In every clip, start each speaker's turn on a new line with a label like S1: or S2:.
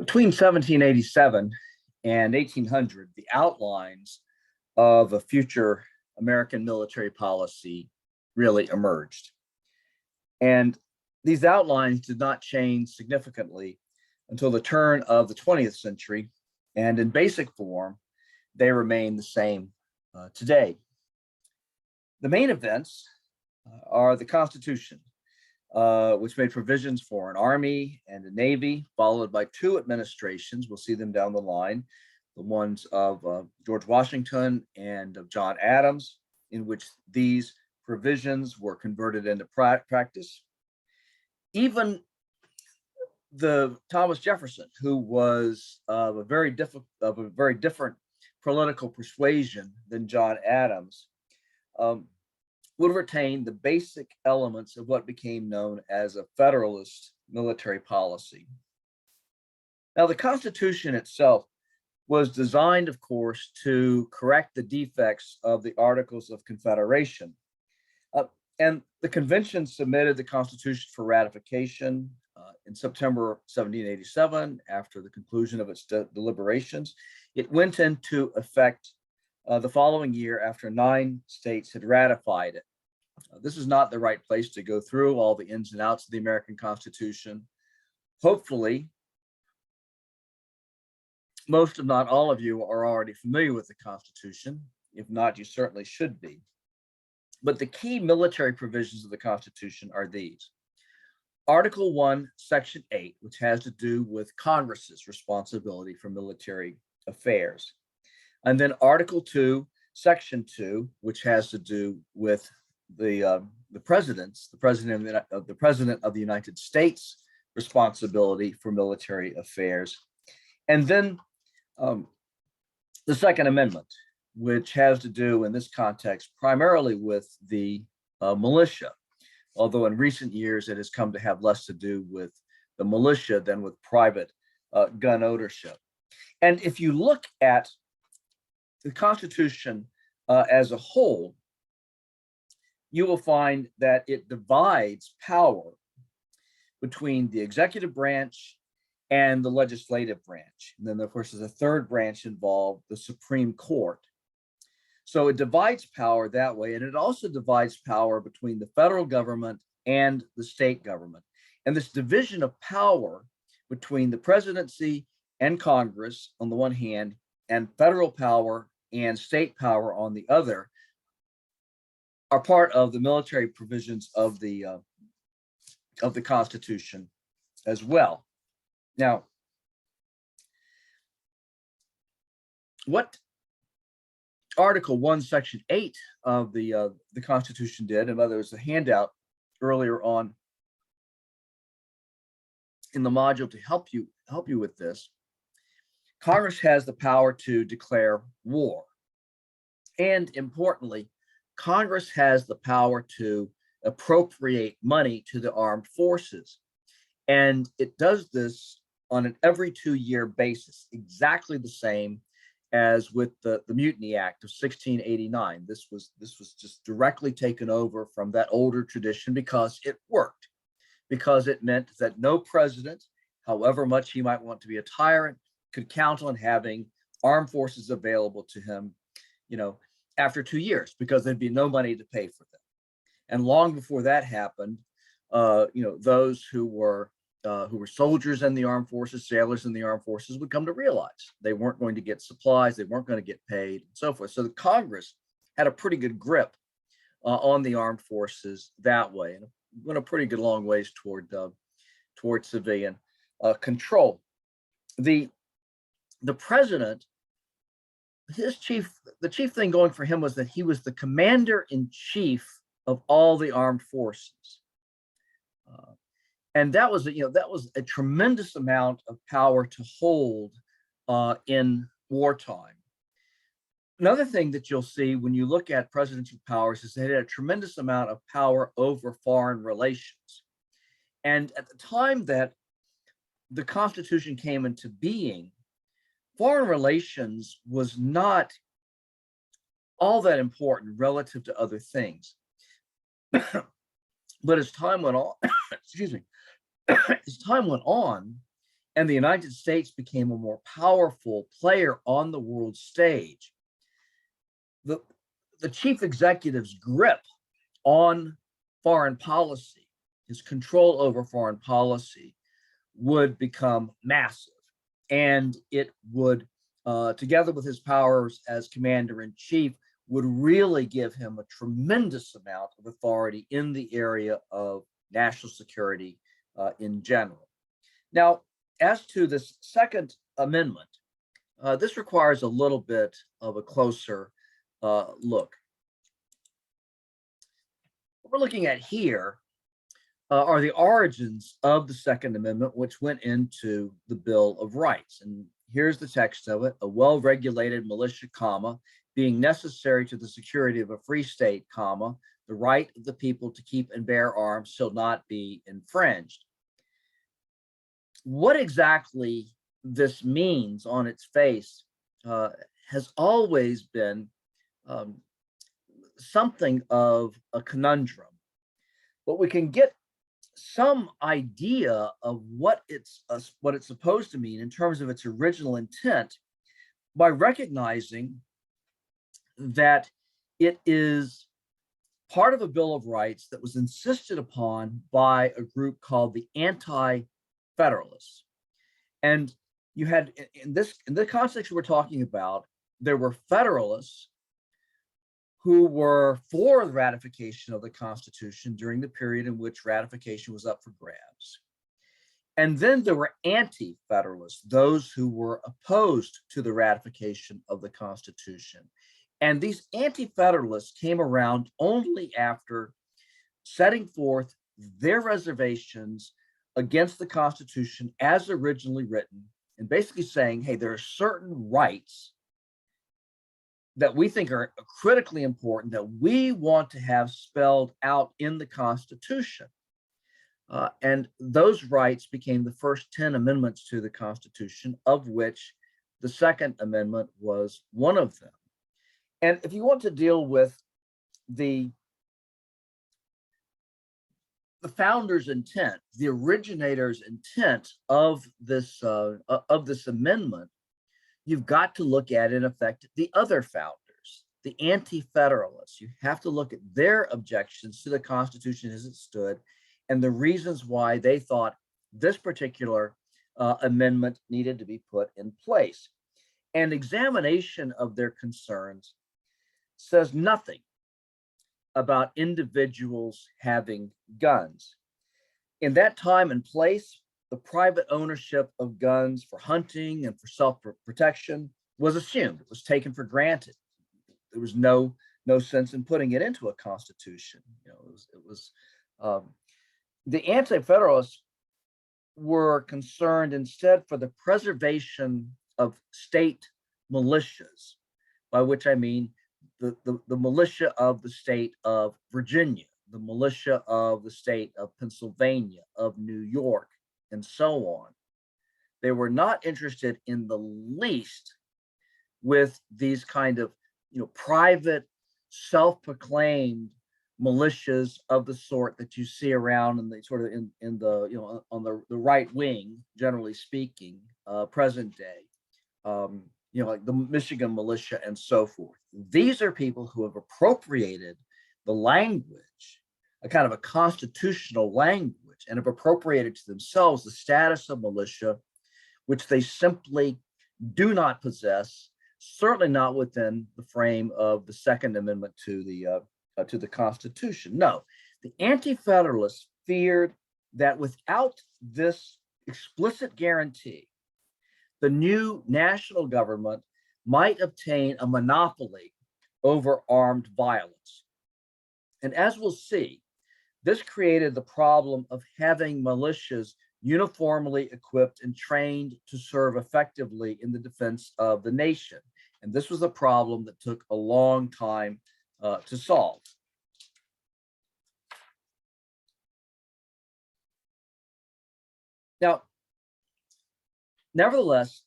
S1: Between 1787 and 1800, the outlines of a future American military policy really emerged. And these outlines did not change significantly until the turn of the 20th century. And in basic form, they remain the same today. The main events are the Constitution, which made provisions for an army and a navy, followed by two administrations. We'll see them down the line, the ones of George Washington and of John Adams, in which these provisions were converted into practice. Even the Thomas Jefferson, who was of a very different political persuasion than John Adams, would retain the basic elements of what became known as a Federalist military policy. Now, the Constitution itself was designed, of course, to correct the defects of the Articles of Confederation. And the convention submitted the Constitution for ratification in September 1787 after the conclusion of its deliberations. It went into effect the following year after 9 states had ratified it. This is not the right place to go through all the ins and outs of the American Constitution. Hopefully, most, if not all of you, are already familiar with the Constitution. If not, you certainly should be. But the key military provisions of the Constitution are these. Article 1, Section 8, which has to do with Congress's responsibility for military affairs. And then Article 2, Section 2, which has to do with the president of the United States responsibility for military affairs. And then the Second Amendment, which has to do in this context primarily with the militia, although in recent years it has come to have less to do with the militia than with private gun ownership. And if you look at the Constitution as a whole, you will find that it divides power between the executive branch and the legislative branch. And then, of course, there's a third branch involved, the Supreme Court. So it divides power that way, and it also divides power between the federal government and the state government. And this division of power between the presidency and Congress on the one hand, and federal power and state power on the other, are part of the military provisions of the Constitution as well. Now, what Article 1, Section 8 of the Constitution did, and whether it's a handout earlier on in the module to help you with this, Congress has the power to declare war. And importantly, Congress has the power to appropriate money to the armed forces. And it does this on an every 2-year basis, exactly the same as with the Mutiny Act of 1689. This was just directly taken over from that older tradition because it worked, because it meant that no president, however much he might want to be a tyrant, could count on having armed forces available to him, after 2 years, because there'd be no money to pay for them. And long before that happened, those who were soldiers in the armed forces, sailors in the armed forces, would come to realize they weren't going to get supplies, they weren't going to get paid, and so forth. So the Congress had a pretty good grip on the armed forces that way, and went a pretty good long ways toward civilian control. The president, the chief thing going for him was that he was the commander-in-chief of all the armed forces. And that was a tremendous amount of power to hold in wartime. Another thing that you'll see when you look at presidential powers is that it had a tremendous amount of power over foreign relations. And at the time that the Constitution came into being, foreign relations was not all that important relative to other things. But as time went on, as time went on, and the United States became a more powerful player on the world stage, the chief executive's grip on foreign policy, his control over foreign policy, would become massive. And it would, together with his powers as commander in chief, would really give him a tremendous amount of authority in the area of national security in general. Now, as to this Second Amendment, this requires a little bit of a closer look. What we're looking at here are the origins of the Second Amendment, which went into the Bill of Rights. And here's the text of it: a well-regulated militia, comma, being necessary to the security of a free state, comma, the right of the people to keep and bear arms shall not be infringed. What exactly this means on its face has always been something of a conundrum, but we can get some idea of what it's supposed to mean in terms of its original intent by recognizing that it is part of a Bill of Rights that was insisted upon by a group called the Anti-Federalists. And you had, in the context we're talking about, there were Federalists who were for the ratification of the Constitution during the period in which ratification was up for grabs. And then there were anti-Federalists, those who were opposed to the ratification of the Constitution. And these anti-Federalists came around only after setting forth their reservations against the Constitution as originally written, and basically saying, hey, there are certain rights that we think are critically important that we want to have spelled out in the Constitution. And those rights became the first 10 amendments to the Constitution, of which the Second Amendment was one of them. And if you want to deal with the founder's intent, the originator's intent of this amendment, you've got to look at, in effect, the other founders, the anti-federalists. You have to look at their objections to the Constitution as it stood and the reasons why they thought this particular amendment needed to be put in place. An examination of their concerns says nothing about individuals having guns. In that time and place, the private ownership of guns for hunting and for self-protection was assumed. It was taken for granted. There was no sense in putting it into a constitution. You know, the anti-federalists were concerned instead for the preservation of state militias, by which I mean the militia of the state of Virginia, the militia of the state of Pennsylvania, of New York, and so on. They were not interested in the least with these kind of, private, self-proclaimed militias of the sort that you see around in the sort of in the on the right wing, generally speaking, present day, like the Michigan militia and so forth. These are people who have appropriated the language, a kind of a constitutional language, and have appropriated to themselves the status of militia, which they simply do not possess, certainly not within the frame of the Second Amendment to the Constitution. No, the Anti-Federalists feared that without this explicit guarantee, the new national government might obtain a monopoly over armed violence. And as we'll see, this created the problem of having militias uniformly equipped and trained to serve effectively in the defense of the nation. And this was a problem that took a long time to solve. Now, nevertheless,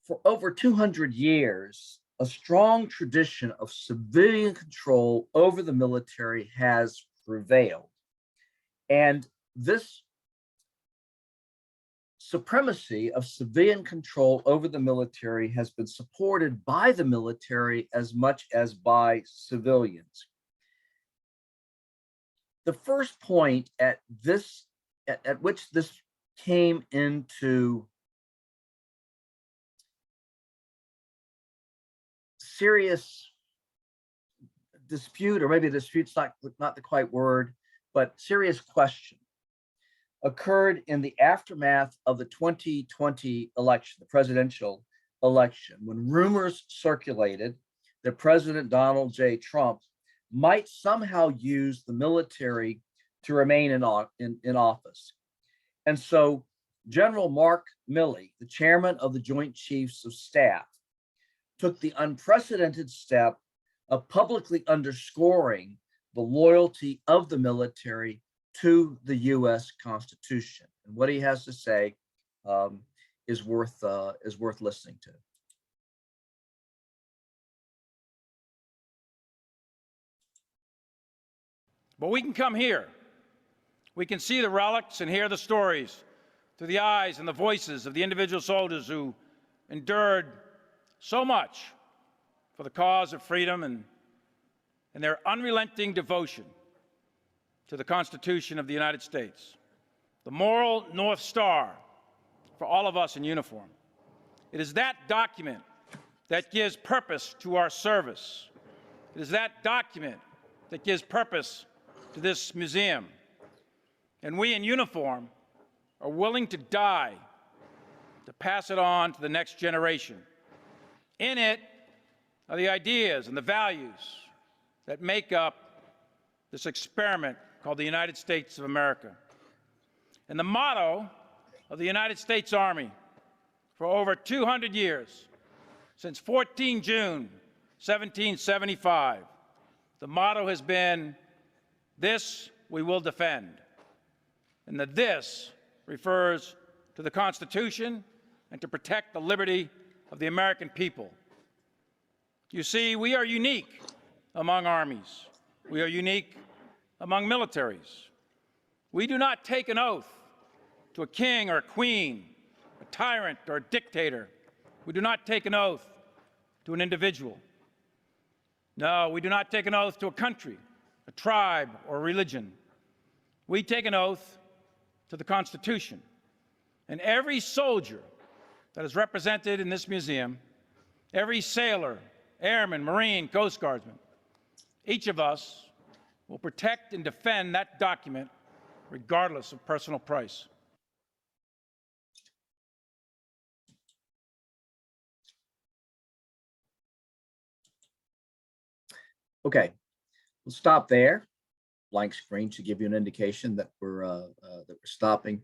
S1: for over 200 years, a strong tradition of civilian control over the military has prevailed. And this supremacy of civilian control over the military has been supported by the military as much as by civilians. The first point at which this came into serious dispute, or maybe dispute's not the quite word, but serious question, occurred in the aftermath of the 2020 election, the presidential election, when rumors circulated that President Donald J. Trump might somehow use the military to remain in office. And so General Mark Milley, the chairman of the Joint Chiefs of Staff, took the unprecedented step of publicly underscoring the loyalty of the military to the U.S. Constitution. And what he has to say is worth listening to.
S2: But we can come here. We can see the relics and hear the stories through the eyes and the voices of the individual soldiers who endured so much for the cause of freedom and their unrelenting devotion to the Constitution of the United States, the moral North Star for all of us in uniform. It is that document that gives purpose to our service. It is that document that gives purpose to this museum. And we in uniform are willing to die to pass it on to the next generation. In it are the ideas and the values that make up this experiment called the United States of America. And the motto of the United States Army for over 200 years, since 14 June 1775, the motto has been, "This we will defend." And the "this" refers to the Constitution and to protect the liberty of the American people. You see, we are unique among armies. We are unique among militaries. We do not take an oath to a king or a queen, a tyrant or a dictator. We do not take an oath to an individual. No, we do not take an oath to a country, a tribe, or a religion. We take an oath to the Constitution. And every soldier that is represented in this museum, every sailor, airman, Marine, Coast Guardsman, each of us will protect and defend that document regardless of personal price.
S1: Okay, we'll stop there. Blank screen should give you an indication that we're stopping.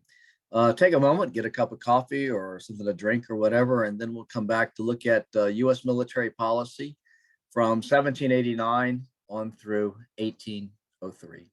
S1: Take a moment, get a cup of coffee or something to drink or whatever, and then we'll come back to look at U.S. military policy from 1789 on through 1803.